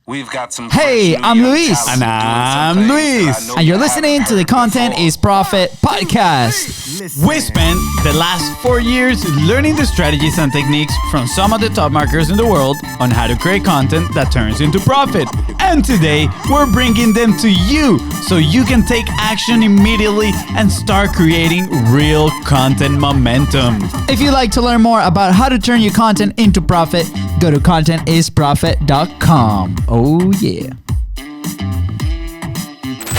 We've got some. Hey, I'm Luis. And I'm Luis. And you're listening to the Content is Profit podcast. We spent the last 4 years learning the strategies and techniques from some of the top marketers in the world on how to create content that turns into profit. And today, we're bringing them to you so you can take action immediately and start creating real content momentum. If you'd like to learn more about how to turn your content into profit, go to contentisprofit.com. Oh, yeah.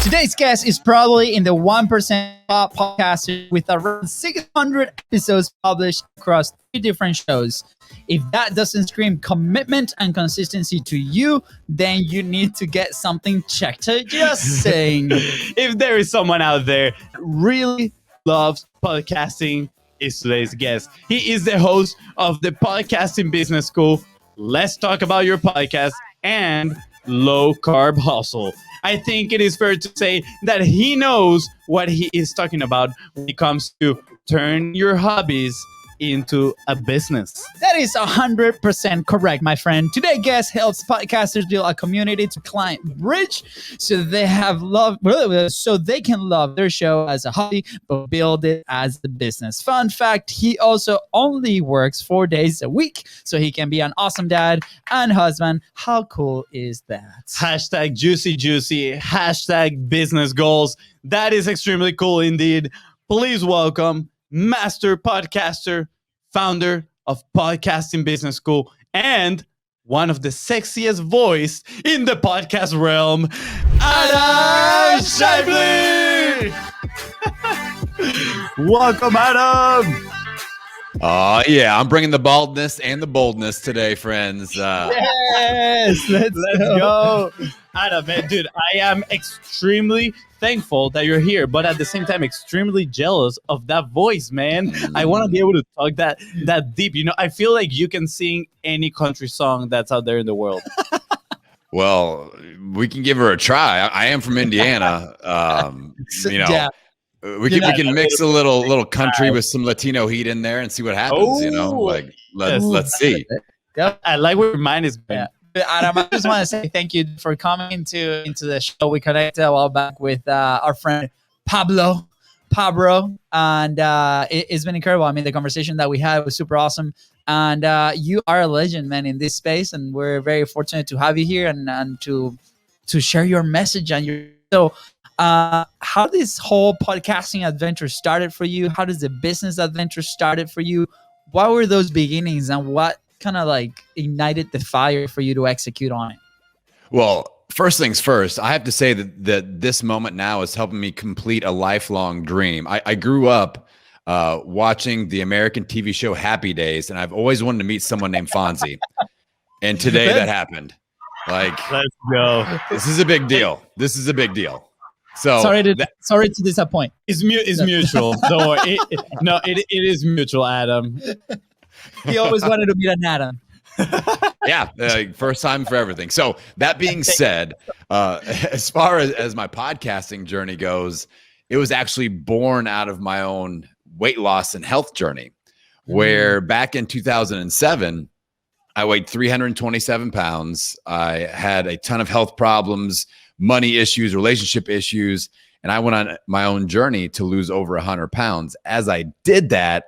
Today's guest is probably in the 1% top podcaster with around 600 episodes published across 3 different shows. If that doesn't scream commitment and consistency to you, then you need to get something checked. Just saying. If there is someone out there that really loves podcasting, is today's guest. He is the host of the Podcasting Business School, Let's Talk About Your Podcast, and Low Carb Hustle. I think it is fair to say that he knows what he is talking about when it comes to turn your hobbies into a business. That is 100% correct, my friend. Today's guest helps podcasters build a community to client bridge so they can love their show as a hobby, but build it as a business. Fun fact, he also only works 4 days a week, so he can be an awesome dad and husband. How cool is that? Hashtag juicy, hashtag business goals. That is extremely cool indeed. Please welcome master podcaster, founder of Podcasting Business School, and one of the sexiest voice in the podcast realm, Adam Schaeuble. Welcome, Adam. Yeah, I'm bringing the baldness and the boldness today, friends. Yes, let's go. Adam, man, dude, I am extremely thankful that you're here, but at the same time, extremely jealous of that voice, man. I want to be able to talk that deep. You know, I feel like you can sing any country song that's out there in the world. Well, we can give her a try. I am from Indiana. Yeah. We can mix a little country with some Latino heat in there and see what happens. Let's see. Yep. I like where your mind is going. Yeah. Adam, I just want to say thank you for coming into the show. We connected a while back with our friend Pablo, and it's been incredible. I mean, the conversation that we had was super awesome, and you are a legend, man, in this space, and we're very fortunate to have you here and to share your message and your so. How this whole podcasting adventure started for you? How does the business adventure started for you? What were those beginnings, and what kind of like ignited the fire for you to execute on it? Well, first things first, I have to say that this moment now is helping me complete a lifelong dream. I grew up watching the American TV show Happy Days, and I've always wanted to meet someone named Fonzie. And today that happened. Like, let's go. This is a big deal. So sorry to disappoint. It's mutual. Don't worry. It is mutual, Adam. He always wanted to meet an Adam. Yeah, first time for everything. So that being said, as far as my podcasting journey goes, it was actually born out of my own weight loss and health journey, where back in 2007, I weighed 327 pounds. I had a ton of health problems, money issues, relationship issues, and I went on my own journey to lose over 100 pounds. As I did that,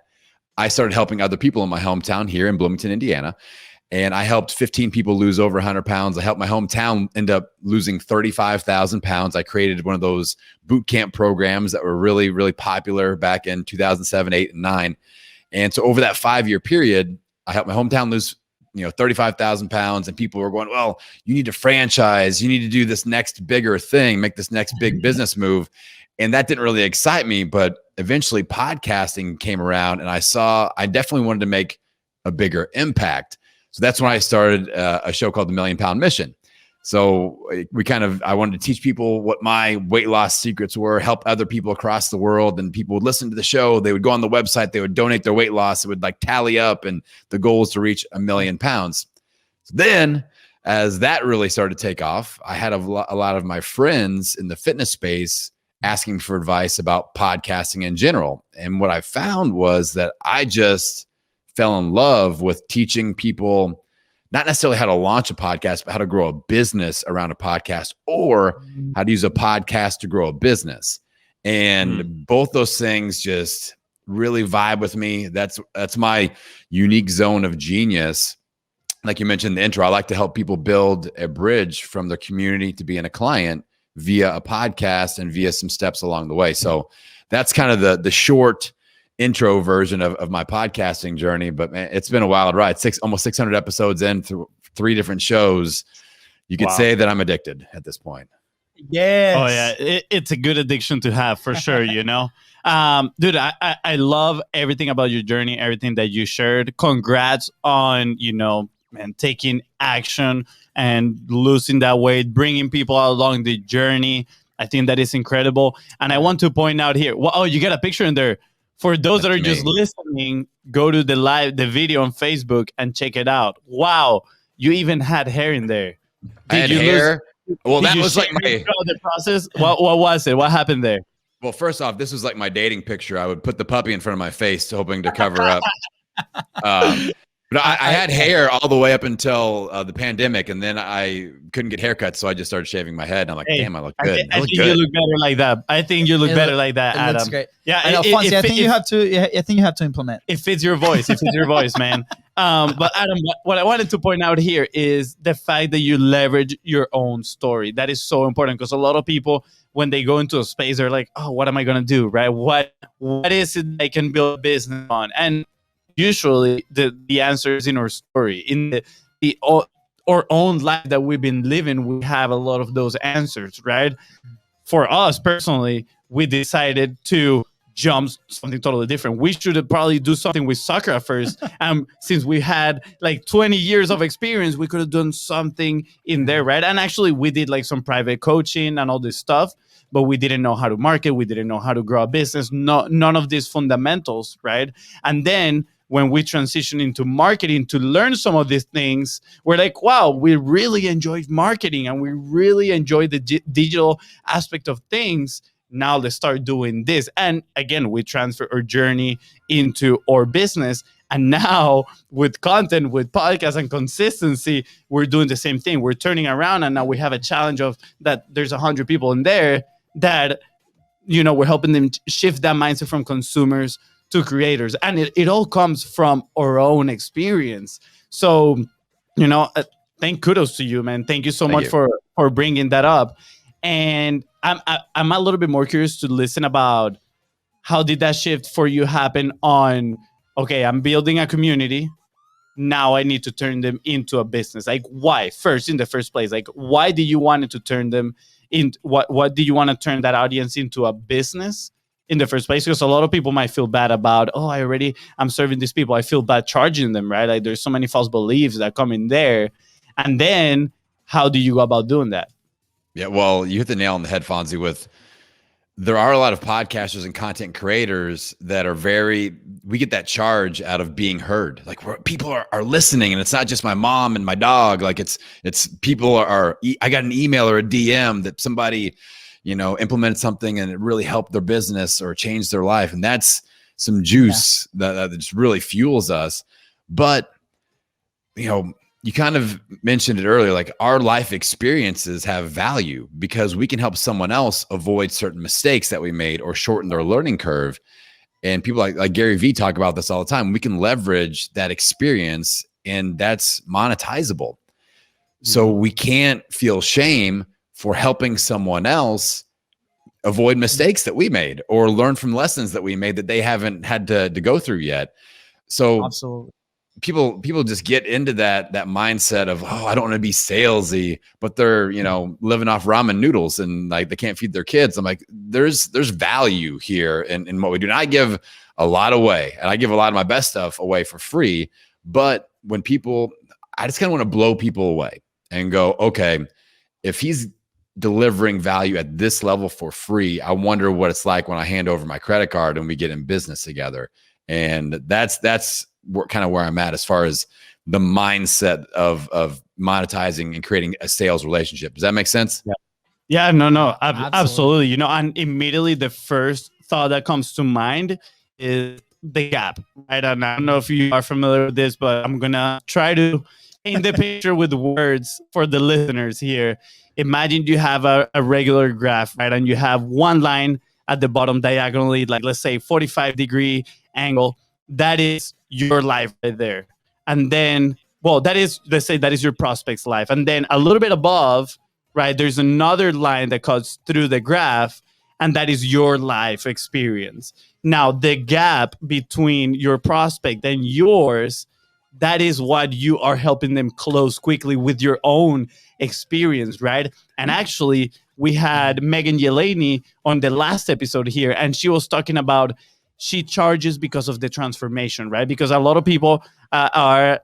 I started helping other people in my hometown here in Bloomington, Indiana, and I helped 15 people lose over 100 pounds. I helped my hometown end up losing 35,000 pounds. I created one of those boot camp programs that were really, really popular back in 2007, 8, and 9. And so over that 5-year period, I helped my hometown lose 35,000 pounds, and people were going, well, you need to franchise, you need to do this next bigger thing, make this next big business move. And that didn't really excite me, but eventually podcasting came around, and I definitely wanted to make a bigger impact. So that's when I started a show called The Million Pound Mission. So I wanted to teach people what my weight loss secrets were, help other people across the world, and people would listen to the show. They would go on the website, they would donate their weight loss. It would tally up, and the goal is to reach 1 million pounds. So then as that really started to take off, I had a lot of my friends in the fitness space asking for advice about podcasting in general. And what I found was that I just fell in love with teaching people not necessarily how to launch a podcast, but how to grow a business around a podcast, or how to use a podcast to grow a business. And both those things just really vibe with me. That's my unique zone of genius. Like you mentioned in the intro, I like to help people build a bridge from their community to being a client via a podcast and via some steps along the way. So that's kind of the short intro version of my podcasting journey. But man, it's been a wild ride. Almost 600 episodes in through 3 different shows. You could say that I'm addicted at this point. Yes. Oh yeah, it's a good addiction to have for sure. You know, dude, I love everything about your journey, everything that you shared. Congrats on man, taking action and losing that weight, bringing people along the journey. I think that is incredible. And I want to point out here, you got a picture in there. For those that are just listening, go to the video on Facebook and check it out. Wow, you even had hair in there. I had hair. Well, that was like the process. What was it? What happened there? Well, first off, this was like my dating picture. I would put the puppy in front of my face, hoping to cover up. But I had hair all the way up until the pandemic, and then I couldn't get haircuts, so I just started shaving my head. And I'm like, damn, I look good. I think you look better like that. I think you look better like that, Adam. Looks great. Yeah, I know, FONZI, I think you have to implement. It fits your voice. It fits your voice, man. But Adam, what I wanted to point out here is the fact that you leverage your own story. That is so important, because a lot of people, when they go into a space, they're like, oh, what am I going to do, right? What is it I can build a business on? And usually the answer is in our story, in our own life that we've been living. We have a lot of those answers, right? For us personally, we decided to jump something totally different. We should probably do something with soccer at first. Since we had like 20 years of experience, we could have done something in there, right? And actually we did like some private coaching and all this stuff, but we didn't know how to market. We didn't know how to grow a business. None of these fundamentals, right? And then when we transition into marketing to learn some of these things, we're like, wow, we really enjoyed marketing and we really enjoy the digital aspect of things. Now let's start doing this. And again, we transfer our journey into our business. And now with content, with podcasts and consistency, we're doing the same thing. We're turning around, and now we have a challenge of that there's 100 people in there that, we're helping them shift that mindset from consumers to creators. And it all comes from our own experience. So, thank kudos to you, man. Thank you so much for bringing that up. And I'm a little bit more curious to listen about how did that shift for you happen on, okay, I'm building a community. Now I need to turn them into a business. Like, why? In the first place, like, why do you want to turn them in? What do you want to turn that audience into a business in the first place? Because a lot of people might feel bad about, I'm serving these people. I feel bad charging them, right? Like, there's so many false beliefs that come in there. And then how do you go about doing that? Yeah, well, you hit the nail on the head, FONZI, there are a lot of podcasters and content creators that are we get that charge out of being heard. Like, people are listening, and it's not just my mom and my dog. Like, it's people I got an email or a DM that somebody, implemented something and it really helped their business or changed their life. And that's some juice that just really fuels us. But, you kind of mentioned it earlier, like, our life experiences have value because we can help someone else avoid certain mistakes that we made or shorten their learning curve. And people like Gary Vee talk about this all the time. We can leverage that experience, and that's monetizable. So we can't feel shame for helping someone else avoid mistakes that we made or learn from lessons that we made that they haven't had to go through yet. So absolutely. People just get into that mindset of, I don't want to be salesy, but they're, living off ramen noodles and like they can't feed their kids. I'm like, there's value here in what we do. And I give a lot away, and I give a lot of my best stuff away for free. But when I just kind of want to blow people away and go, okay, if he's delivering value at this level for free, I wonder what it's like when I hand over my credit card and we get in business together. And that's kind of where I'm at as far as the mindset of monetizing and creating a sales relationship. Does that make sense? Yeah, no, absolutely. And immediately the first thought that comes to mind is the gap, right? And I don't know if you are familiar with this, but I'm going to try to in the picture with words for the listeners here, imagine you have a regular graph, right? And you have one line at the bottom diagonally, like let's say 45-degree angle. That is your life right there. And then, well, that is, let's say that is your prospect's life. And then a little bit above, right, there's another line that cuts through the graph, and that is your life experience. Now, the gap between your prospect and yours, that is what you are helping them close quickly with your own experience, right? And actually, we had Megan Yeleni on the last episode here, and she was talking about she charges because of the transformation, right? Because a lot of people are,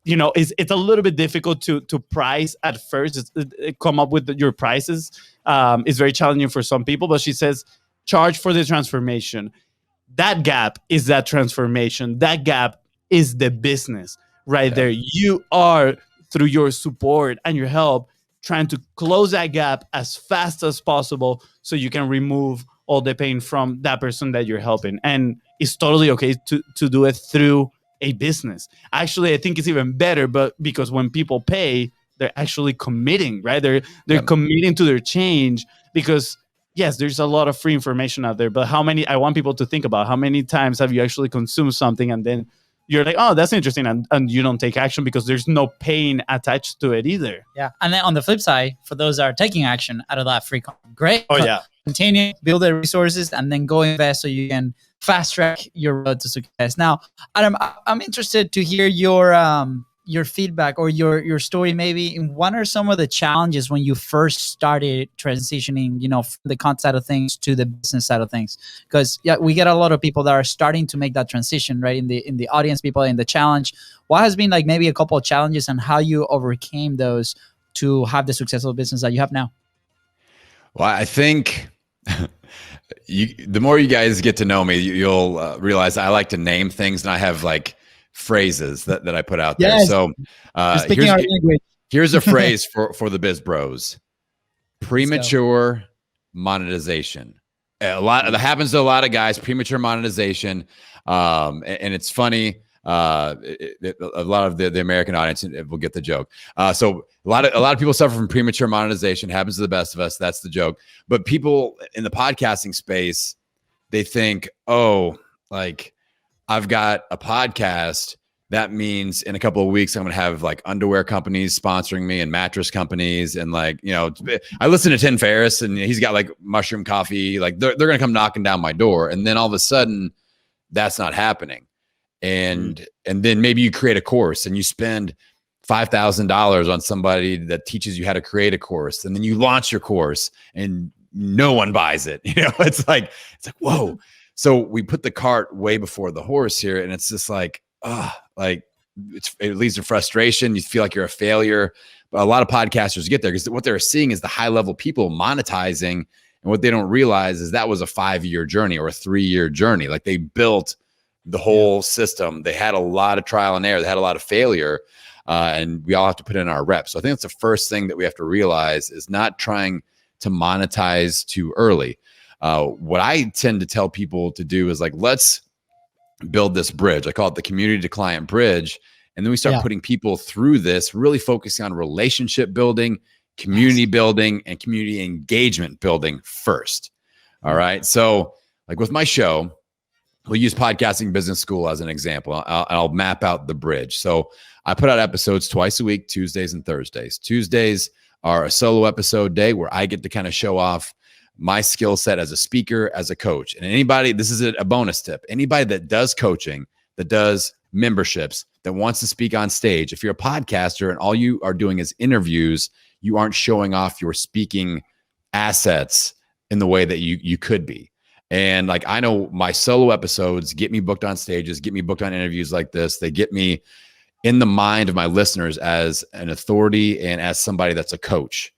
you know, it's a little bit difficult to price at first. Come up with your prices. It's very challenging for some people, but she says charge for the transformation. That gap is that transformation. That gap is the business right there. You are, through your support and your help, trying to close that gap as fast as possible so you can remove all the pain from that person that you're helping. And it's totally okay to do it through a business. Actually, I think it's even better, but because when people pay, they're actually committing, right? They're committing to their change, because yes, there's a lot of free information out there, but I want people to think about how many times have you actually consumed something and then you're like, oh, that's interesting, and you don't take action because there's no pain attached to it either. Yeah. And then on the flip side, for those that are taking action out of that free content, great. Oh, yeah. Continue, build the resources, and then go invest so you can fast track your road to success. Now, Adam, I'm interested to hear your feedback or your story. Maybe what are some of the challenges when you first started transitioning, you know, from the content side of things to the business side of things? Because we get a lot of people that are starting to make that transition, right? In the audience, people in the challenge. What has been like maybe a couple of challenges and how you overcame those to have the successful business that you have now? Well, I think the more you guys get to know me, you'll realize I like to name things, and I have like phrases that I put out there. Yes. So speaking our language. Here's a phrase for the BIZBROS: premature monetization. A lot that happens to a lot of guys. Premature monetization, and it's funny. A lot of the American audience will get the joke. So a lot of people suffer from premature monetization. Happens to the best of us. That's the joke. But people in the podcasting space, they think, oh, like I've got a podcast. That means in a couple of weeks, I'm going to have like underwear companies sponsoring me and mattress companies. And like, you know, I listen to Tim Ferriss and he's got like mushroom coffee. Like they're going to come knocking down my door. And then all of a sudden that's not happening. And then maybe you create a course and you spend $5,000 on somebody that teaches you how to create a course. And then you launch your course and no one buys it. You know, it's like, whoa. So we put the cart way before the horse here. And it's just like, it leads to frustration. You feel like you're a failure. But a lot of podcasters get there because what they're seeing is the high level people monetizing. And what they don't realize is that was a 5-year journey or a 3-year journey. Like they built the whole system. They had a lot of trial and error. They had a lot of failure. And we all have to put in our reps. So I think that's the first thing that we have to realize is not trying to monetize too early. What I tend to tell people to do is like, let's build this bridge. I call it the community to client bridge. And then we start putting people through this, really focusing on relationship building, community building, and community engagement building first. All right. So like with my show, we'll use Podcasting Business School as an example. I'll map out the bridge. So I put out episodes twice a week, Tuesdays and Thursdays. Tuesdays are a solo episode day where I get to kind of show off my skill set as a speaker, as a coach. And anybody, this is a bonus tip, anybody that does coaching, that does memberships, that wants to speak on stage, if you're a podcaster and all you are doing is interviews, you aren't showing off your speaking assets in the way that you could be. And like, I know my solo episodes get me booked on stages, get me booked on interviews like this. They get me in the mind of my listeners as an authority and as somebody that's a coach.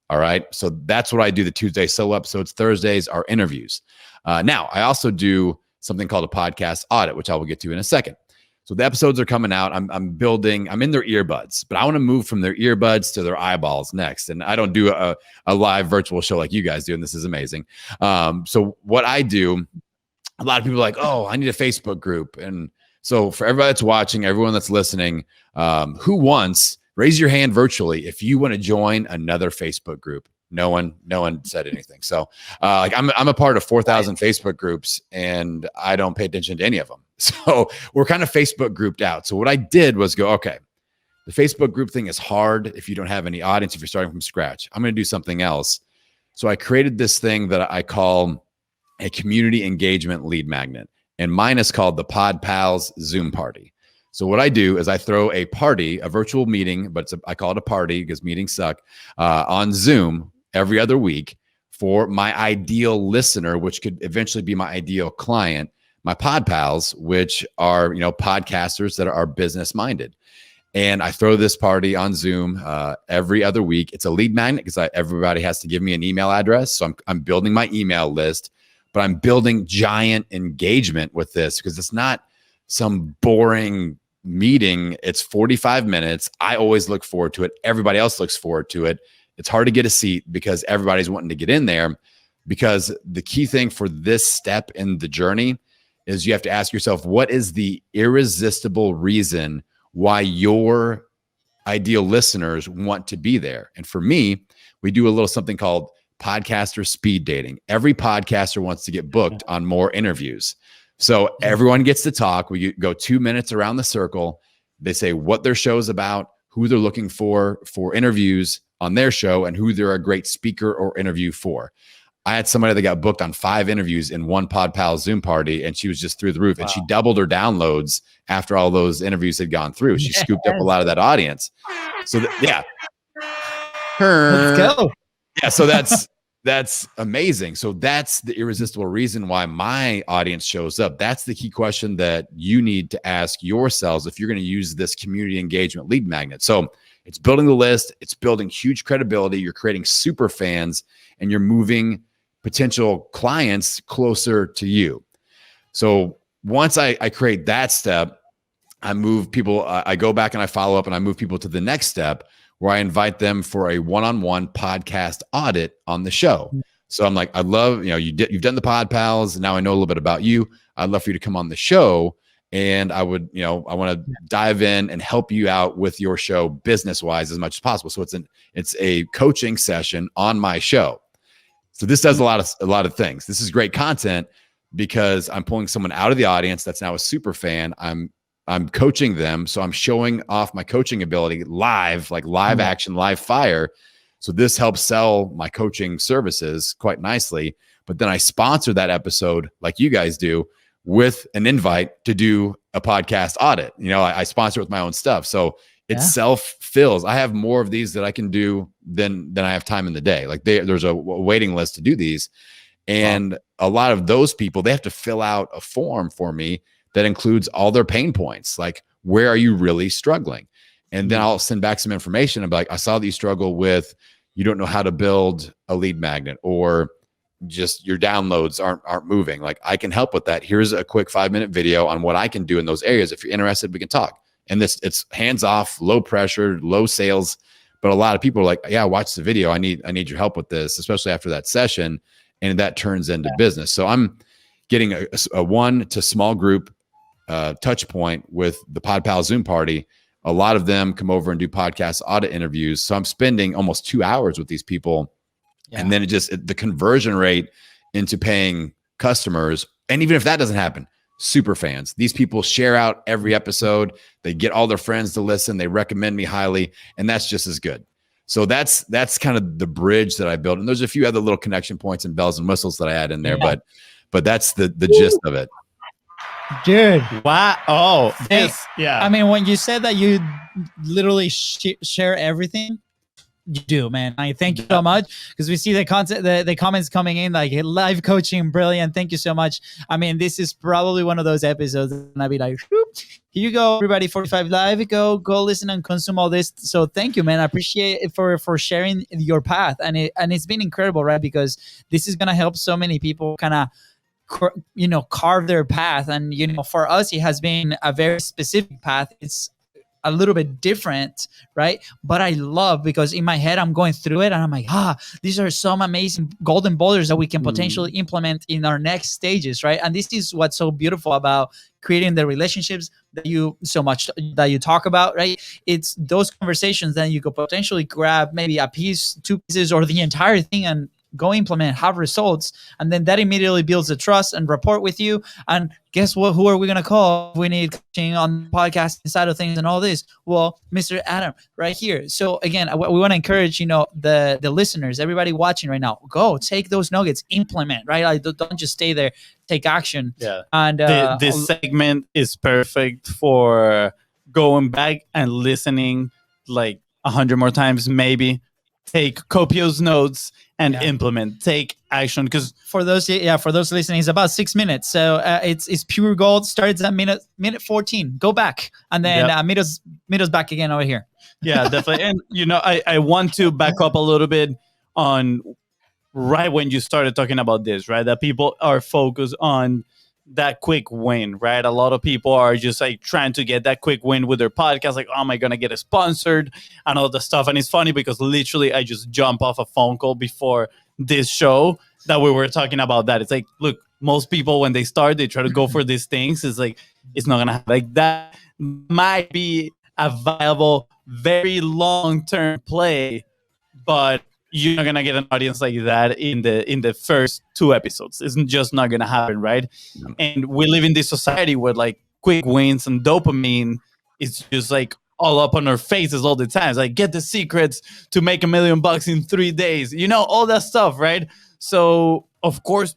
All right. So that's what I do. The Tuesday solo episodes. Thursdays are interviews. Now I also do something called a podcast audit, which I will get to in a second. So the episodes are coming out. I'm in their earbuds, but I want to move from their earbuds to their eyeballs next. And I don't do a live virtual show like you guys do. And this is amazing. So what I do, a lot of people are like, oh, I need a Facebook group. And so for everybody that's watching, everyone that's listening, who wants raise your hand virtually if you want to join another Facebook group. No one said anything. So like I'm a part of 4,000 Facebook groups, and I don't pay attention to any of them. So we're kind of Facebook grouped out. So what I did was go, okay, the Facebook group thing is hard if you don't have any audience, if you're starting from scratch. I'm going to do something else. So I created this thing that I call a community engagement lead magnet. And mine is called the Pod Pals Zoom Party. So what I do is I throw a party, a virtual meeting, but I call it a party because meetings suck, on Zoom every other week for my ideal listener, which could eventually be my ideal client, my Pod Pals, which are, podcasters that are business minded. And I throw this party on Zoom every other week. It's a lead magnet because everybody has to give me an email address. So I'm building my email list, but I'm building giant engagement with this because it's not some boring meeting. It's 45 minutes. I always look forward to it. Everybody else looks forward to it. It's hard to get a seat because everybody's wanting to get in there, because the key thing for this step in the journey is you have to ask yourself, what is the irresistible reason why your ideal listeners want to be there? And for me, we do a little something called podcaster speed dating. Every podcaster wants to get booked on more interviews. So everyone gets to talk. We go 2 minutes around the circle. They say what their show's about, who they're looking for interviews on their show, and who they're a great speaker or interview for. I had somebody that got booked on 5 interviews in one Pod Pal Zoom party, and she was just through the roof. Wow. And she doubled her downloads after all those interviews had gone through. She scooped up a lot of that audience. So yeah. Let's go. Yeah, so that's amazing. So that's the irresistible reason why my audience shows up. That's the key question that you need to ask yourselves if you're going to use this community engagement lead magnet. So it's building the list, it's building huge credibility, you're creating super fans, and you're moving potential clients closer to you. So once I create that step, I move people, I go back and I follow up and I move people to the next step, where I invite them for a one-on-one podcast audit on the show. So I'm like, I'd love, you've done the Pod Pals. Now I know a little bit about you. I'd love for you to come on the show. And I would, I want to dive in and help you out with your show business-wise as much as possible. So it's a coaching session on my show. So this does a lot of things. This is great content because I'm pulling someone out of the audience that's now a super fan. I'm coaching them. So I'm showing off my coaching ability live, like live action, live fire. So this helps sell my coaching services quite nicely. But then I sponsor that episode like you guys do with an invite to do a podcast audit. I sponsor with my own stuff. So it self-fills. I have more of these that I can do than I have time in the day. Like there's a waiting list to do these. And a lot of those people, they have to fill out a form for me that includes all their pain points. Like, where are you really struggling? And then I'll send back some information. I'm like, I saw that you struggle with, you don't know how to build a lead magnet, or just your downloads aren't moving. Like, I can help with that. Here's a quick 5-minute video on what I can do in those areas. If you're interested, we can talk. And it's hands off, low pressure, low sales. But a lot of people are like, yeah, watch the video. I need your help with this, especially after that session. And that turns into business. So I'm getting a one to small group touch point with the Pod Pal Zoom party. A lot of them come over and do podcast audit interviews. So I'm spending almost 2 hours with these people. Yeah. And then the conversion rate into paying customers. And even if that doesn't happen, super fans. These people share out every episode. They get all their friends to listen. They recommend me highly. And that's just as good. So that's kind of the bridge that I built. And there's a few other little connection points and bells and whistles that I add in there, but that's the gist of it. Dude. Wow. Oh, this, yeah. I mean, when you said that you literally share everything, you do, man. I thank you so much, because we see the content, the comments coming in like, hey, live coaching, brilliant. Thank you so much. I mean, this is probably one of those episodes, and I'd be like, here you go, everybody, 45 Live. Go listen and consume all this. So thank you, man. I appreciate it for sharing your path, and it's been incredible, right? Because this is gonna help so many people kind of carve their path. And for us, it has been a very specific path. It's a little bit different, right? But I love, because in my head I'm going through it and I'm like, these are some amazing golden boulders that we can potentially implement in our next stages, right? And this is what's so beautiful about creating the relationships that you talk about, right? It's those conversations that you could potentially grab maybe a piece, 2 pieces, or the entire thing and go implement, have results, and then that immediately builds the trust and rapport with you. And guess what? Who are we gonna call if we need coaching on the podcast side of things and all this? Well, Mr. Adam, right here. So again, we want to encourage the listeners, everybody watching right now, go take those nuggets, implement, right? Like, don't just stay there, take action. Yeah. And this segment is perfect for going back and listening like 100 more times, maybe. Take copious notes and implement. Take action, because for those listening, it's about 6 minutes. So it's pure gold. Starts at minute 14. Go back and then meet us back again over here. Yeah, definitely. And I want to back up a little bit on right when you started talking about this, right? That people are focused on that quick win, right? A lot of people are just like trying to get that quick win with their podcast, like, oh, am I gonna get it sponsored and all the stuff. And it's funny because literally I just jump off a phone call before this show that we were talking about that. It's like, look, most people when they start, they try to go for these things. It's like, it's not gonna happen. Like, that might be a viable, very long-term play, but you're not gonna get an audience like that in the first 2 episodes. It's just not gonna happen, right? And we live in this society where like quick wins and dopamine is just like all up on our faces all the time. It's like, get the secrets to make $1 million in 3 days, all that stuff, right? So of course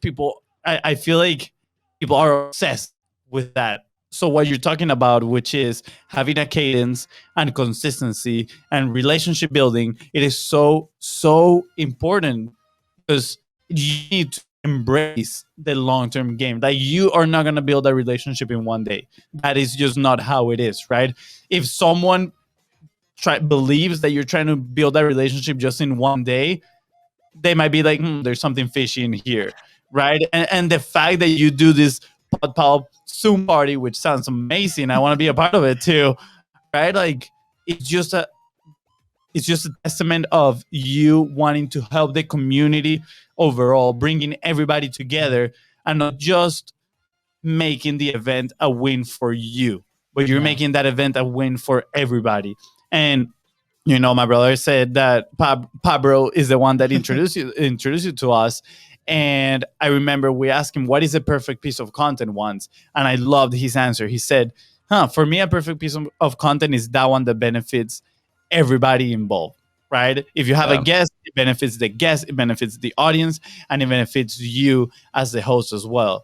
I feel like people are obsessed with that. So what you're talking about, which is having a cadence and consistency and relationship building, it is so, so important, because you need to embrace the long-term game. That you are not going to build a relationship in one day. That is just not how it is, right? If someone believes that you're trying to build a relationship just in one day, they might be like, there's something fishy in here, right? And the fact that you do this Pod Zoom party, which sounds amazing, I want to be a part of it too, right? Like, it's just a testament of you wanting to help the community overall, bringing everybody together, and not just making the event a win for you, but you're making that event a win for everybody. And my brother said that Pablo is the one that introduced you to us. And I remember we asked him, what is a perfect piece of content once? And I loved his answer. He said, for me, a perfect piece of content is that one that benefits everybody involved, right? If you have a guest, it benefits the guest, it benefits the audience, and it benefits you as the host as well.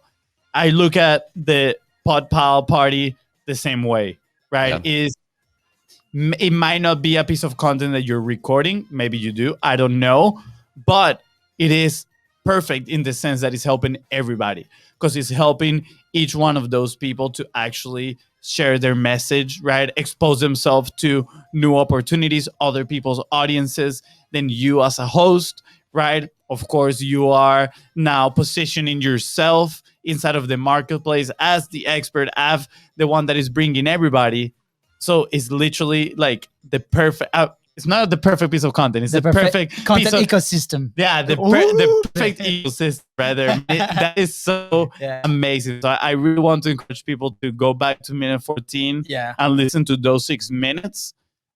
I look at the Podpal party the same way, right? It might not be a piece of content that you're recording. Maybe you do. I don't know. But it is perfect in the sense that it's helping everybody, because it's helping each one of those people to actually share their message, right? Expose themselves to new opportunities, other people's audiences, then you as a host, right? Of course, you are now positioning yourself inside of the marketplace as the expert, as the one that is bringing everybody. So it's literally like the perfect... it's not the perfect piece of content. It's the perfect content ecosystem. Yeah, the perfect ecosystem, rather. That is so amazing. So I really want to encourage people to go back to minute 14 and listen to those 6 minutes,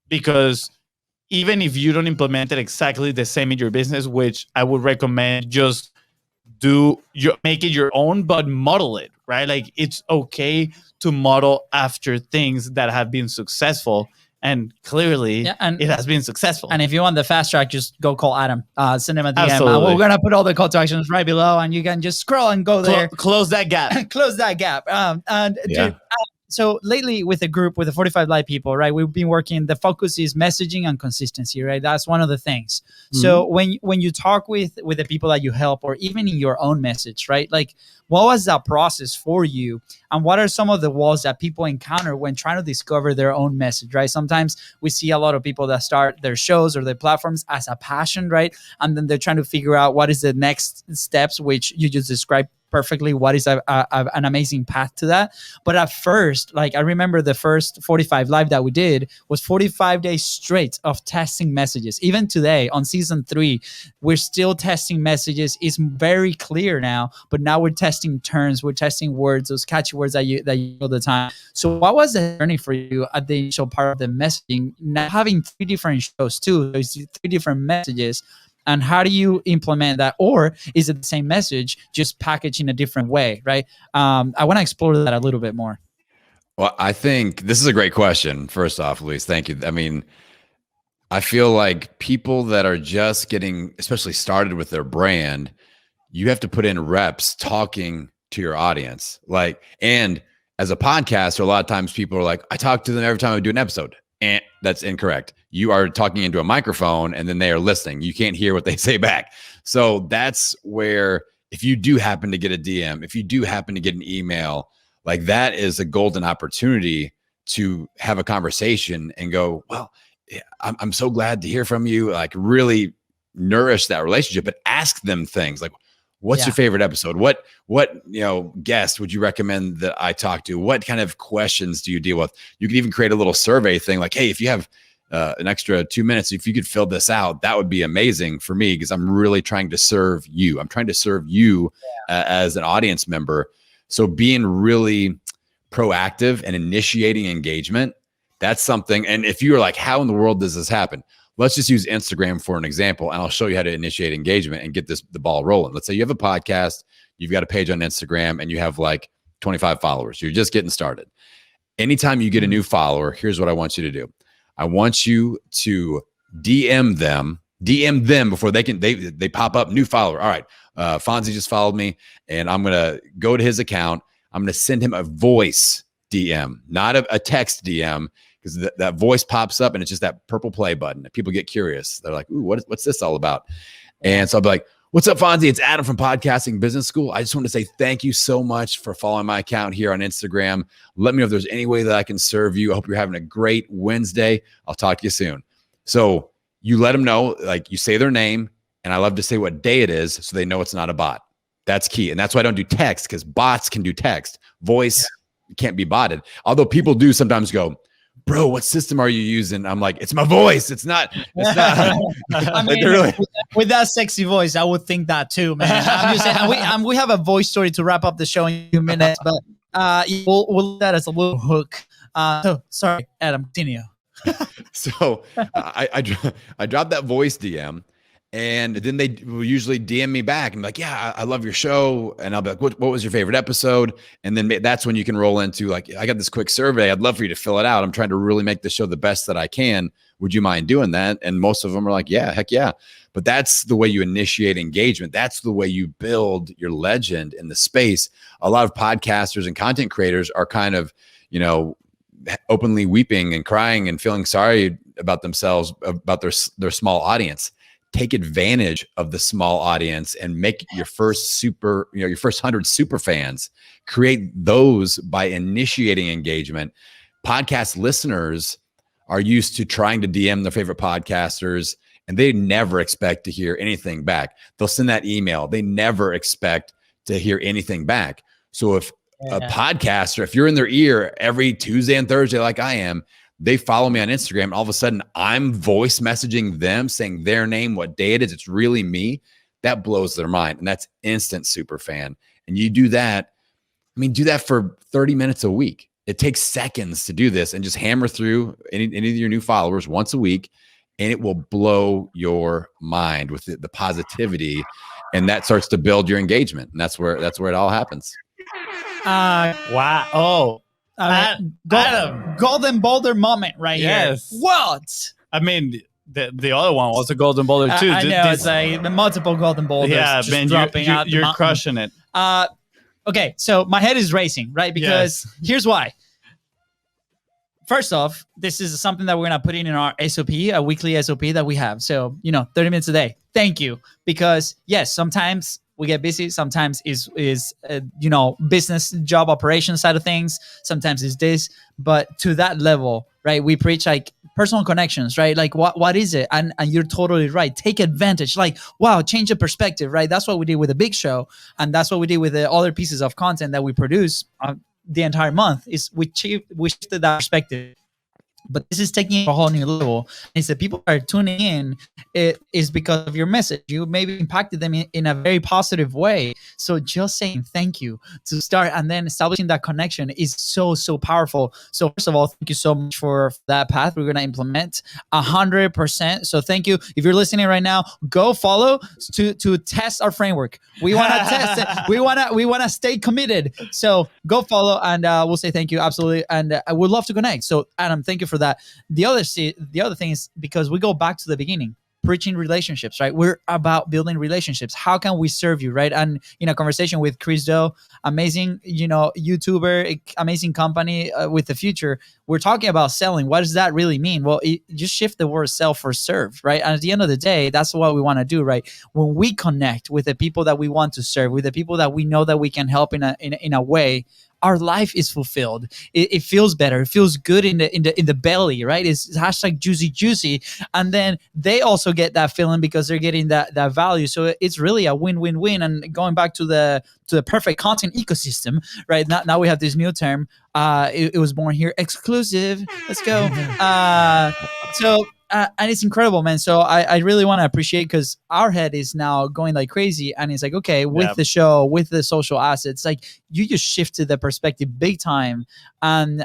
because even if you don't implement it exactly the same in your business, which I would recommend, just make it your own, but model it, right? Like, it's okay to model after things that have been successful. And clearly, it has been successful. And if you want the fast track, just go call Adam. Send him a DM. Absolutely. We're going to put all the call to actions right below, and you can just scroll and go there. Close that gap. Close that gap. Dude, so lately with the group, with the 45 Live people, right, we've been working, the focus is messaging and consistency, right? That's one of the things. Mm-hmm. So when you talk with the people that you help, or even in your own message, right, like, what was that process for you? And what are some of the walls that people encounter when trying to discover their own message, right? Sometimes we see a lot of people that start their shows or their platforms as a passion, right? And then they're trying to figure out what is the next steps, which you just described perfectly what is an amazing path to that. But at first, like I remember the first 45 live that we did was 45 days straight of testing messages. Even today on season 3, we're still testing messages. It's very clear now, but now we're testing turns, we're testing words, those catchy words that you all the time. So what was the journey for you at the initial part of the messaging? Now having 3 different shows too, there's 3 different messages. And how do you implement that? Or is it the same message, just packaged in a different way, right? I want to explore that a little bit more. Well, I think this is a great question. First off, Luis, thank you. I mean, I feel like people that are just getting, especially started with their brand, you have to put in reps talking to your audience. Like, and as a podcaster, a lot of times people are like, I talk to them every time I do an episode. And that's incorrect. You are talking into a microphone and then they are listening. You can't hear what they say back. So that's where, if you do happen to get a DM, if you do happen to get an email, like that is a golden opportunity to have a conversation and go, well, I'm so glad to hear from you. Like really nourish that relationship, but ask them things like, what's your favorite episode? What guest would you recommend that I talk to? What kind of questions do you deal with? You could even create a little survey thing like, hey, if you have an extra 2 minutes, if you could fill this out, that would be amazing for me because I'm really trying to serve you. I'm trying to serve you as an audience member. So being really proactive and initiating engagement, that's something. And if you're like, how in the world does this happen? Let's just use Instagram for an example, and I'll show you how to initiate engagement and get the ball rolling. Let's say you have a podcast, you've got a page on Instagram, and you have like 25 followers. You're just getting started. Anytime you get a new follower, here's what I want you to do. I want you to DM them before they pop up, new follower. All right, Fonzie just followed me, and I'm going to go to his account. I'm going to send him a voice DM, not a text DM, because that voice pops up and it's just that purple play button. People get curious. They're like, ooh, what's this all about? And so I'll be like, what's up, Fonzie? It's Adam from Podcasting Business School. I just want to say thank you so much for following my account here on Instagram. Let me know if there's any way that I can serve you. I hope you're having a great Wednesday. I'll talk to you soon. So you let them know, like you say their name, and I love to say what day it is so they know it's not a bot. That's key. And that's why I don't do text, because bots can do text. Voice can't be botted. Although people do sometimes go, bro, what system are you using? I'm like, it's my voice. It's not. I mean, with that sexy voice, I would think that too, man. I'm just saying, and we have a voice story to wrap up the show in a few minutes, but we'll do that as a little hook. So sorry, Adam, continue. So I dropped that voice DM. And then they will usually DM me back and be like, yeah, I love your show. And I'll be like, what was your favorite episode? And then that's when you can roll into like, I got this quick survey. I'd love for you to fill it out. I'm trying to really make the show the best that I can. Would you mind doing that? And most of them are like, yeah, heck yeah. But that's the way you initiate engagement. That's the way you build your legend in the space. A lot of podcasters and content creators are kind of, openly weeping and crying and feeling sorry about themselves, about their small audience. Take advantage of the small audience and make your first your first 100 super fans. Create those by initiating engagement. Podcast listeners are used to trying to DM their favorite podcasters, and they never expect to hear anything back. They'll send that email. They never expect to hear anything back. So if a podcaster, if you're in their ear every Tuesday and Thursday, like I am, they follow me on Instagram, and all of a sudden I'm voice messaging them, saying their name, what day it is. It's really me. That blows their mind. And that's instant super fan. And you do that. Do that for 30 minutes a week. It takes seconds to do this, and just hammer through any of your new followers once a week, and it will blow your mind with the positivity. And that starts to build your engagement. And that's where it all happens. Wow. Oh, golden boulder moment right here. What? I mean, the other one was a golden boulder too. I know, it's like the multiple golden boulders. Yeah, just man, dropping out. You're crushing it. Okay, so my head is racing, right? Because here's why. First off, this is something that we're gonna put in our SOP, a weekly SOP that we have. So 30 minutes a day. Thank you, because yes, sometimes we get busy. Sometimes is business job operation side of things. Sometimes it's this, but to that level, right? We preach like personal connections, right? Like what is it? And you're totally right. Take advantage. Like, wow, change the perspective, right? That's what we did with the big show. And that's what we did with the other pieces of content that we produce the entire month is we shifted that perspective. But this is taking it to a whole new level. It's that people are tuning in. It is because of your message. You maybe impacted them in a very positive way. So just saying thank you to start and then establishing that connection is so powerful. So first of all, thank you so much for that path. We're going to implement 100%. So thank you. If you're listening right now, go follow to test our framework. We want to test it. We want to stay committed. So go follow and we'll say thank you. Absolutely. And I would love to connect. So Adam, thank you for that. The other thing is because we go back to the beginning, preaching relationships, right? We're about building relationships. How can we serve you, right? And in a conversation with Chris Doe, amazing, YouTuber, amazing company with the future. We're talking about selling. What does that really mean? Well, just shift the word sell for serve, right? And at the end of the day, that's what we want to do, right? When we connect with the people that we want to serve, with the people that we know that we can help in a way, our life is fulfilled. It feels better. It feels good in the belly, right? It's hashtag juicy, and then they also get that feeling because they're getting that value. So it's really a win-win-win. And going back to the perfect content ecosystem, right? Now we have this new term. It was born here, exclusive. Let's go. And it's incredible, man. So I really want to appreciate because our head is now going like crazy. And it's like, okay, with the show, with the social assets, like you just shifted the perspective big time. And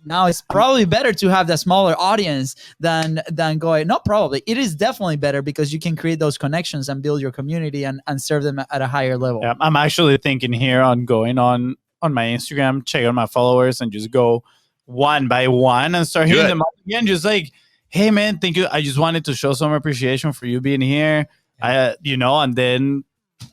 now it's probably better to have that smaller audience than going, not probably. It is definitely better because you can create those connections and build your community and serve them at a higher level. Yeah, I'm actually thinking here on going on my Instagram, check out my followers and just go one by one and start hitting them up again. Just like, hey man, thank you. I just wanted to show some appreciation for you being here. And then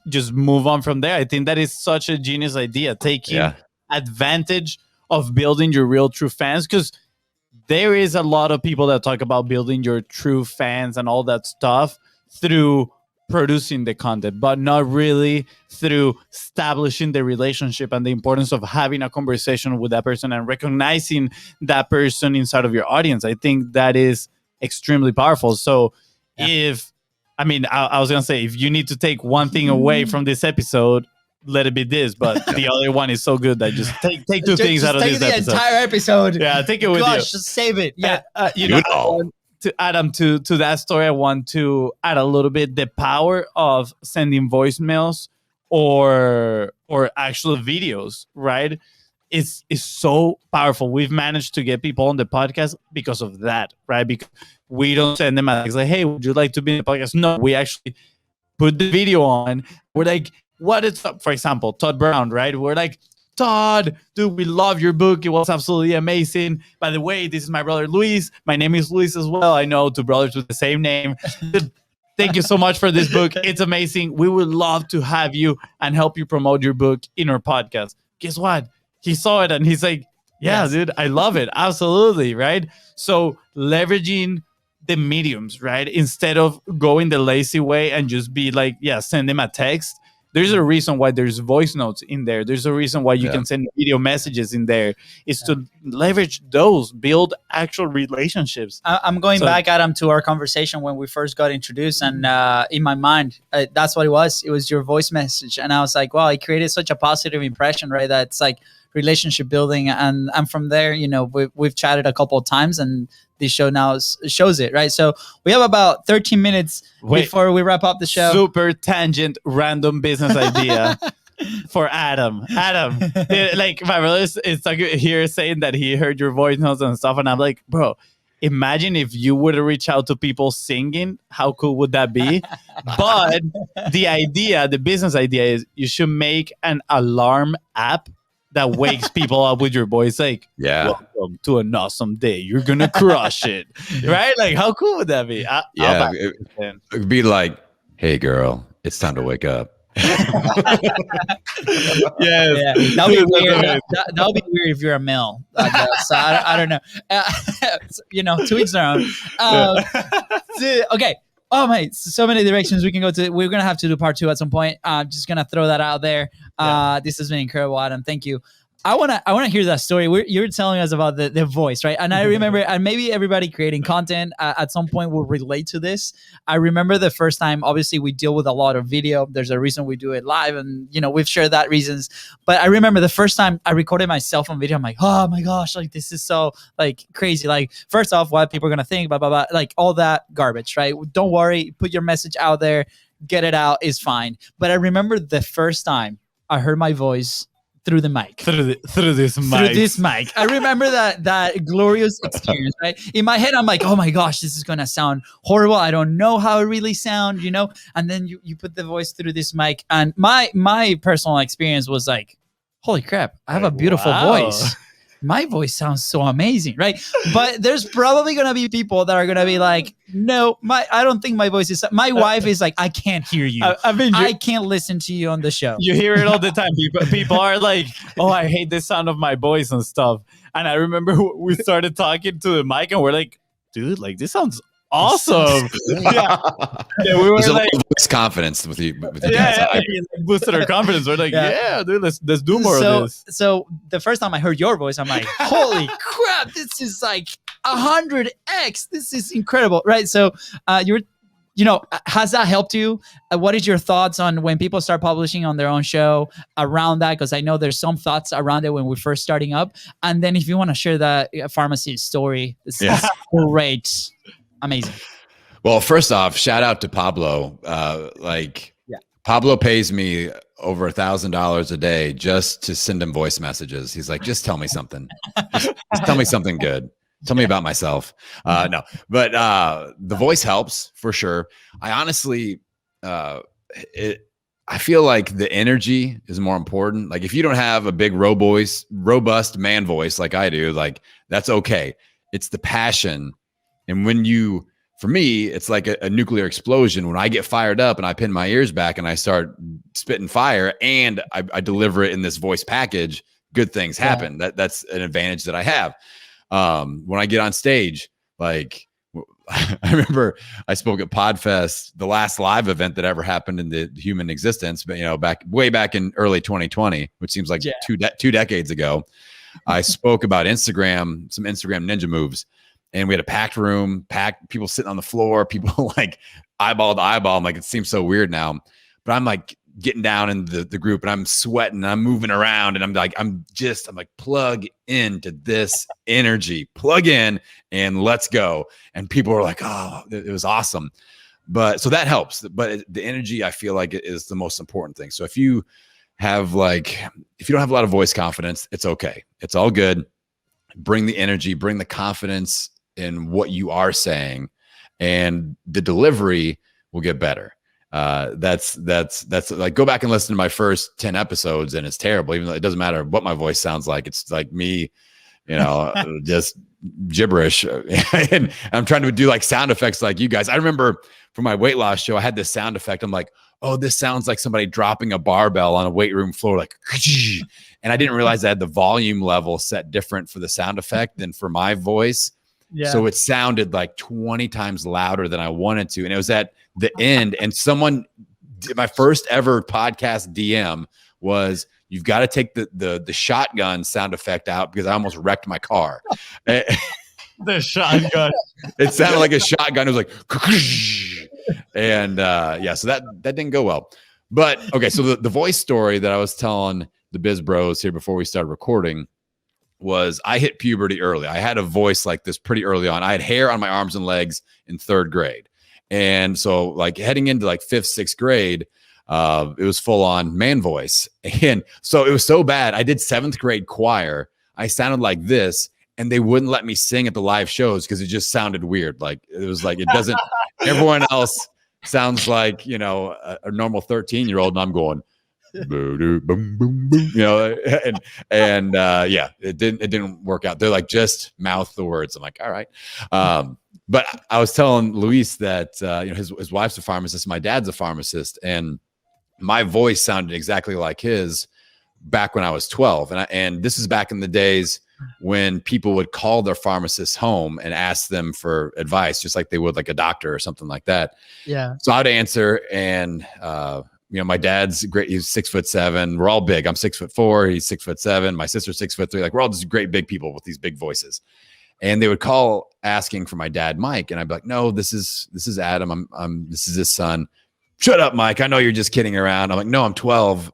just move on from there. I think that is such a genius idea, taking advantage of building your real true fans, because there is a lot of people that talk about building your true fans and all that stuff through producing the content, but not really through establishing the relationship and the importance of having a conversation with that person and recognizing that person inside of your audience. I think that is extremely powerful. So I was going to say, if you need to take one thing away from this episode, let it be this, but the other one is so good that just take two things out of this episode. Take the entire episode. Yeah, take it with you. Just save it. Yeah. To Adam, to that story, I want to add a little bit the power of sending voicemails or actual videos, right? It's so powerful. We've managed to get people on the podcast because of that, right? Because we don't send them a like, hey, would you like to be in the podcast? No, we actually put the video on. We're like, what is up? For example, Todd Brown, right? We're like, Todd, dude, we love your book. It was absolutely amazing. By the way, this is my brother, Luis. My name is Luis as well. I know two brothers with the same name. Thank you so much for this book. It's amazing. We would love to have you and help you promote your book in our podcast. Guess what? He saw it and he's like, yeah, dude, I love it. Absolutely, right? So leveraging the mediums, right? Instead of going the lazy way and just be like, send them a text. There's a reason why there's voice notes in there. There's a reason why you can send video messages in there. It's to leverage those, build actual relationships. I'm going back, Adam, to our conversation when we first got introduced. And in my mind, that's what it was. It was your voice message. And I was like, wow, it created such a positive impression, right? That's like relationship building. And from there, we've chatted a couple of times and this show now shows it, right? So we have about 13 minutes before we wrap up the show. Super tangent, random business idea for Adam. Like my brother is here saying that he heard your voice notes and stuff, and I'm like, bro, imagine if you would reach out to people singing. How cool would that be? But the business idea is you should make an alarm app that wakes people up with your voice, like, welcome to an awesome day. You're going to crush it. Right? Like, how cool would that be? It would be like, hey, girl, it's time to wake up. That would be weird. That would be weird if you're a male. So I don't know. To each their own. Okay. Oh my, so many directions we can go to. We're going to have to do part 2 at some point. Just going to throw that out there. This has been incredible, Adam. Thank you. I wanna hear that story. You're telling us about the voice, right? And I remember, and maybe everybody creating content at some point will relate to this. I remember the first time. Obviously, we deal with a lot of video. There's a reason we do it live, and we've shared that reasons. But I remember the first time I recorded myself on video. I'm like, oh my gosh, like this is so like crazy. Like first off, what people are gonna think, blah blah blah, like all that garbage, right? Don't worry, put your message out there, get it out is fine. But I remember the first time I heard my voice through the mic. Through this mic. Through this mic. I remember that glorious experience, right? In my head, I'm like, oh my gosh, this is going to sound horrible. I don't know how it really sounds, And then you put the voice through this mic. And my personal experience was like, holy crap, I have a beautiful voice. My voice sounds so amazing, right? But there's probably going to be people that are going to be like, no, I don't think my voice is. My wife is like, I can't hear you. I can't listen to you on the show. You hear it all the time. People are like, oh, I hate the sound of my voice and stuff. And I remember we started talking to the mic and we're like, dude, like this sounds awesome. Yeah, we were like voice confidence with you. Yeah, boosted our confidence. We're like, yeah dude, let's do more of this. So the first time I heard your voice, I'm like, holy crap, this is like 100x. This is incredible, right? So has that helped you? What is your thoughts on when people start publishing on their own show around that? Because I know there's some thoughts around it when we're first starting up. And then if you want to share that pharmacy story, this is great. Amazing. Well, first off, shout out to Pablo. Pablo pays me over $1,000 a day just to send him voice messages. He's like, just tell me something. Just tell me something good. Tell me about myself. No, but the voice helps for sure. I honestly, I feel like the energy is more important. Like if you don't have a big robust man voice like I do, like that's okay. It's the passion. And for me, it's like a nuclear explosion. When I get fired up and I pin my ears back and I start spitting fire and I deliver it in this voice package, good things happen. That's an advantage that I have. When I get on stage, like I remember I spoke at PodFest, the last live event that ever happened in the human existence, but way back in early 2020, which seems like two decades ago. I spoke about Instagram, some Instagram ninja moves. And we had a packed room, people sitting on the floor, people like eyeball to eyeball. I'm like, it seems so weird now, but I'm like getting down in the group and I'm sweating, I'm moving around and I'm like, plug into this energy, plug in and let's go. And people were like, oh, it was awesome. But so that helps. But the energy I feel like is the most important thing. So if you don't have a lot of voice confidence, it's okay. It's all good. Bring the energy, bring the confidence in what you are saying, and the delivery will get better. That's like, go back and listen to my first 10 episodes and it's terrible, even though it doesn't matter what my voice sounds like. It's like me, just gibberish. And I'm trying to do like sound effects like you guys. I remember for my weight loss show, I had this sound effect. I'm like, oh, this sounds like somebody dropping a barbell on a weight room floor, like, and I didn't realize I had the volume level set different for the sound effect than for my voice. Yeah. So it sounded like 20 times louder than I wanted to. And it was at the end. And my first ever podcast DM was, you've got to take the shotgun sound effect out because I almost wrecked my car. The shotgun. It sounded like a shotgun. It was like, and so that didn't go well. But okay, so the voice story that I was telling the BIZBROS here before we started recording was I hit puberty early. I had a voice like this pretty early on. I had hair on my arms and legs in 3rd grade. And so like heading into like 5th, 6th grade, it was full on man voice. And so it was so bad. I did 7th grade choir. I sounded like this, and they wouldn't let me sing at the live shows because it just sounded weird. Like it was like, it doesn't, everyone else sounds like, a normal 13-year-old. And I'm going, boom, boom, boom, and it didn't work out. They're like, just mouth the words. I'm like, all right. But I was telling Luis that, his wife's a pharmacist. My dad's a pharmacist, and my voice sounded exactly like his back when I was 12. And this is back in the days when people would call their pharmacist home and ask them for advice, just like they would like a doctor or something like that. Yeah. So I'd answer, and my dad's great. He's 6'7". We're all big. I'm 6'4". He's 6'7". My sister's 6'3". Like we're all just great big people with these big voices. And they would call asking for my dad, Mike, and I'd be like, no, this is Adam. This is his son. Shut up, Mike. I know you're just kidding around. I'm like, no, I'm 12.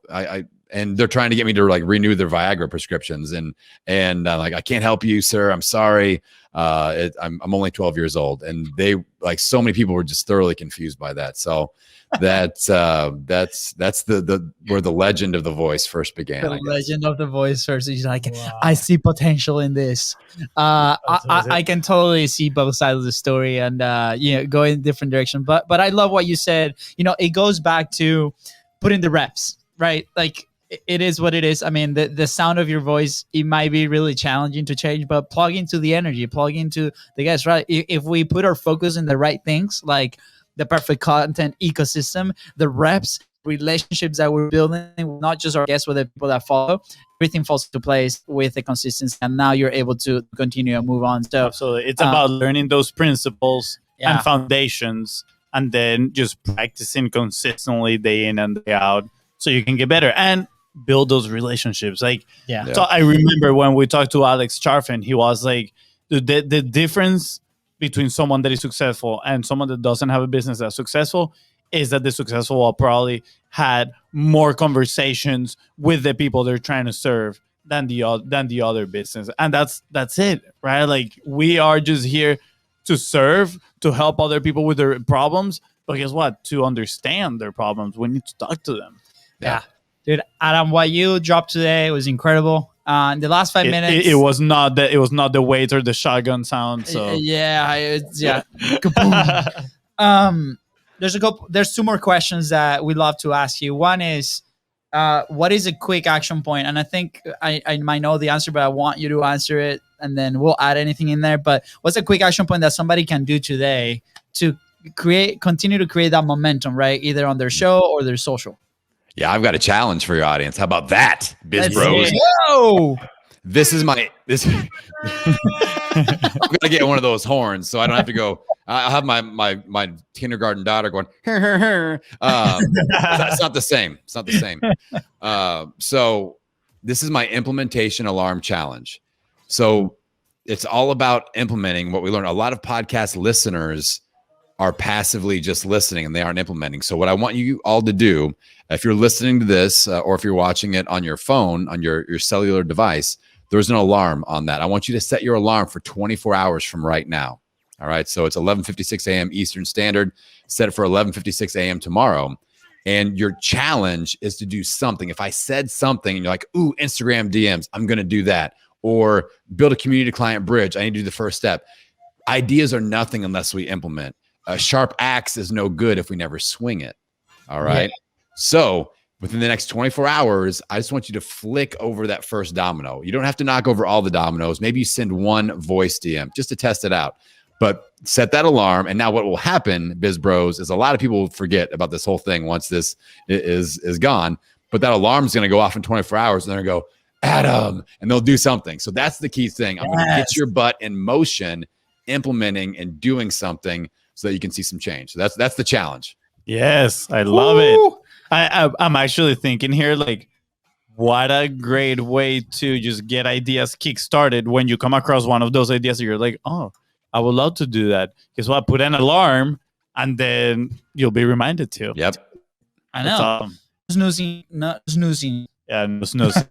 And they're trying to get me to like renew their Viagra prescriptions, and like, I can't help you, sir. I'm sorry. I'm only 12 years old, and they, like, so many people were just thoroughly confused by that. So that's the where the legend of the voice first began. The legend of the voice first. He's like, wow. I see potential in this. I can totally see both sides of the story, and go in different direction. But I love what you said. It goes back to putting the reps, right? Like, it is what it is. I mean, the sound of your voice, it might be really challenging to change, but plug into the energy, plug into the guests, right? If we put our focus in the right things, like the perfect content ecosystem, the reps, relationships that we're building, not just our guests, but the people that follow, everything falls into place with the consistency. And now you're able to continue and move on. So absolutely. It's about learning those principles and foundations, and then just practicing consistently day in and day out so you can get better and build those relationships. So I remember when we talked to Alex Charfen, he was like, the difference between someone that is successful and someone that doesn't have a business that's successful is that the successful will probably had more conversations with the people they're trying to serve than the other business. And that's it, right? Like, we are just here to serve, to help other people with their problems. But guess what? To understand their problems, we need to talk to them. Yeah. Dude, Adam, what you dropped today was incredible. In the last 5 minutes, it was not the weight or the shotgun sound. So There's two more questions that we love to ask you. One is, what is a quick action point? And I think I might know the answer, but I want you to answer it, and then we'll add anything in there. But what's a quick action point that somebody can do today to continue to create that momentum, right? Either on their show or their social. Yeah, I've got a challenge for your audience. How about that, BIZBROS? This is I'm gonna get one of those horns, so I don't have to go. I'll have my kindergarten daughter going. It's not the same. It's not the same. So this is my implementation alarm challenge. So it's all about implementing what we learned. A lot of podcast listeners are passively just listening, and they aren't implementing. So what I want you all to do, if you're listening to this or if you're watching it on your phone, on your cellular device, there's an alarm on that. I want you to set your alarm for 24 hours from right now. All right. So it's 11:56 a.m. Eastern Standard. Set it for 11:56 a.m. tomorrow. And your challenge is to do something. If I said something and you're like, ooh, Instagram DMs, I'm going to do that. Or build a community client bridge. I need to do the first step. Ideas are nothing unless we implement. A sharp axe is no good if we never swing it. All right. Yeah. So within the next 24 hours, I just want you to flick over that first domino. You don't have to knock over all the dominoes. Maybe you send one voice DM just to test it out. But set that alarm. And now what will happen, BIZBROS, is a lot of people will forget about this whole thing once this is gone. But that alarm is going to go off in 24 hours, and they're going to go, Adam, and they'll do something. So that's the key thing. I'm going to get your butt in motion, implementing and doing something so that you can see some change. So that's the challenge. Yes, I love it. I'm actually thinking here, like, what a great way to just get ideas kick-started when you come across one of those ideas that you're like, oh, I would love to do that. Guess what? Put an alarm, and then you'll be reminded to. Yep. I know. Awesome. Snoozing, not snoozing. Yeah, no snoozing.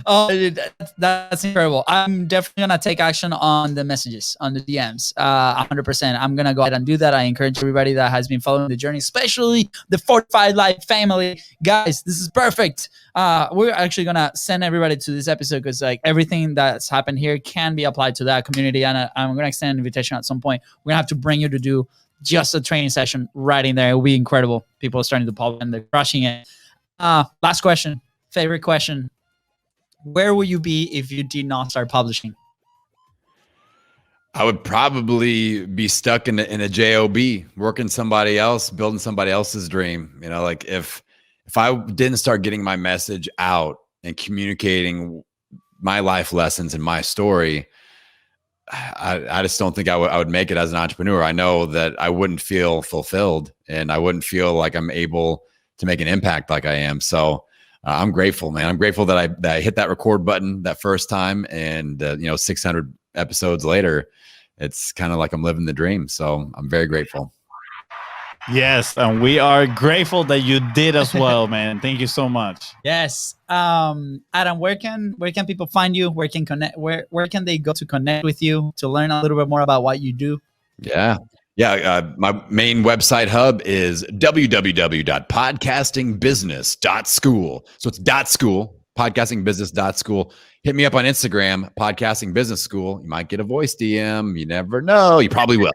Oh, that's incredible. I'm definitely going to take action on the messages, on the DMs, 100%. I'm going to go ahead and do that. I encourage everybody that has been following the journey, especially the Fortified Life family. Guys, this is perfect. We're actually going to send everybody to this episode because like everything that's happened here can be applied to that community. And I'm going to extend an invitation at some point. We're going to have to bring you to do just a training session right in there. It will be incredible. People are starting to pop and they're crushing it. Last question, favorite question. Where would you be if you did not start publishing? I would probably be stuck in a job, working somebody else, building somebody else's dream. You know, like if I didn't start getting my message out and communicating my life lessons and my story, I just don't think I would make it as an entrepreneur. I know that I wouldn't feel fulfilled, and I wouldn't feel like I'm able to make an impact like I am. So I'm grateful, man. I'm grateful that I hit that record button that first time, and 600 episodes later, it's kind of like I'm living the dream. So I'm very grateful. Yes, and we are grateful that you did as well, man. Thank you so much. Yes. Adam, where can people find you? Where can they go to connect with you, to learn a little bit more about what you do? Yeah. My main website hub is www.podcastingbusiness.school. So it's .school, podcastingbusiness.school. Hit me up on Instagram, Podcasting Business School. You might get a voice DM. You never know. You probably will.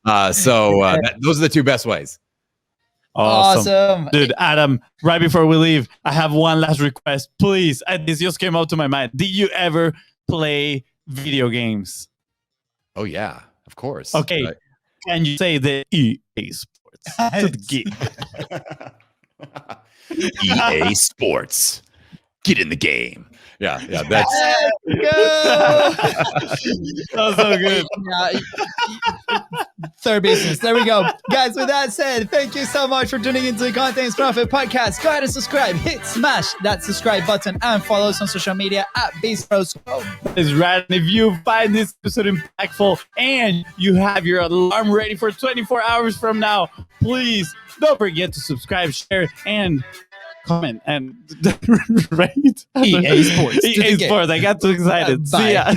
Those are the two best ways. Awesome. Dude, Adam, right before we leave, I have one last request. Please, this just came up to my mind. Did you ever play video games? Oh, yeah, of course. Okay. Can you say the EA Sports to the game? EA Sports. Get in the game. Yeah, that's Let's go. That was so good. Third business. There we go. Guys, with that said, thank you so much for tuning into the Content Profit Podcast. Go ahead and subscribe. Smash that subscribe button and follow us on social media at BIZBROS. It's right. If you find this episode impactful and you have your alarm ready for 24 hours from now, please don't forget to subscribe, share, and comment and rate. EA Sports. EA Sports. I got too excited. Bye. See ya.